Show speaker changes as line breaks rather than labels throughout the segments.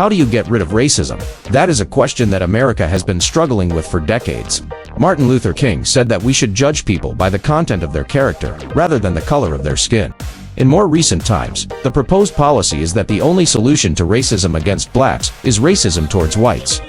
How do you get rid of racism? That is a question that America has been struggling with for decades. Martin Luther King said that we should judge people by the content of their character, rather than the color of their skin. In more recent times, the proposed policy is that the only solution to racism against blacks is racism towards whites.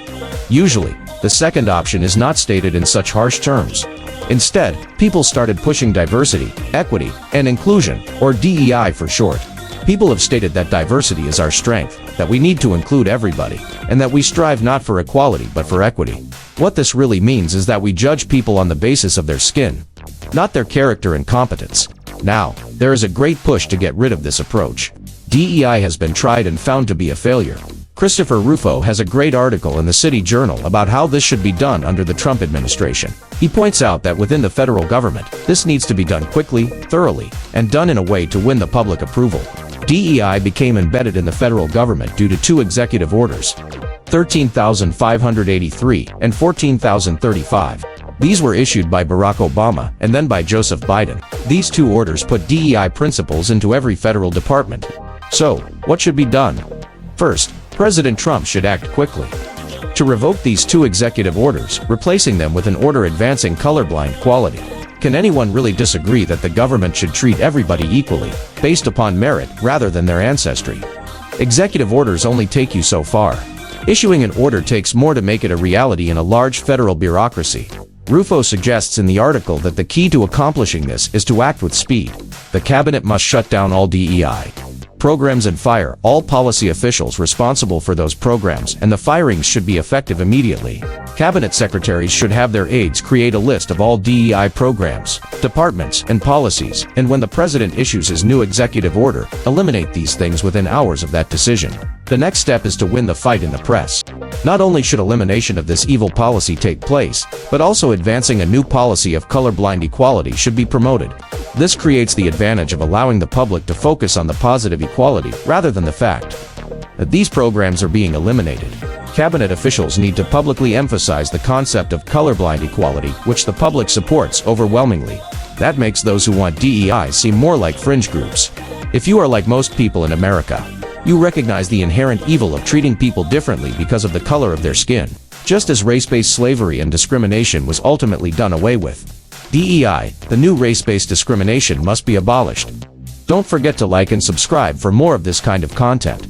Usually, the second option is not stated in such harsh terms. Instead, people started pushing diversity, equity, and inclusion, or DEI for short. People have stated that diversity is our strength, that we need to include everybody, and that we strive not for equality but for equity. What this really means is that we judge people on the basis of their skin, not their character and competence. Now, there is a great push to get rid of this approach. DEI has been tried and found to be a failure. Christopher Rufo has a great article in the City Journal about how this should be done under the Trump administration. He points out that within the federal government, this needs to be done quickly, thoroughly, and done in a way to win the public approval. DEI became embedded in the federal government due to two executive orders, 13,583 and 14,035. These were issued by Barack Obama and then by Joseph Biden. These two orders put DEI principles into every federal department. So, what should be done? First, President Trump should act quickly to revoke these two executive orders, replacing them with an order advancing colorblind equality. Can anyone really disagree that the government should treat everybody equally, based upon merit rather than their ancestry? Executive orders only take you so far. Issuing an order takes more to make it a reality in a large federal bureaucracy. Rufo suggests in the article that the key to accomplishing this is to act with speed. The cabinet must shut down all DEI programs and fire all policy officials responsible for those programs, and the firings should be effective immediately. Cabinet secretaries should have their aides create a list of all DEI programs, departments, and policies, and when the president issues his new executive order, eliminate these things within hours of that decision. The next step is to win the fight in the press. Not only should elimination of this evil policy take place, but also advancing a new policy of colorblind equality should be promoted. This creates the advantage of allowing the public to focus on the positive equality rather than the fact that these programs are being eliminated. Cabinet officials need to publicly emphasize the concept of colorblind equality, which the public supports overwhelmingly. That makes those who want DEI seem more like fringe groups. If you are like most people in America, you recognize the inherent evil of treating people differently because of the color of their skin, just as race-based slavery and discrimination was ultimately done away with. DEI, the new race-based discrimination, must be abolished. Don't forget to like and subscribe for more of this kind of content.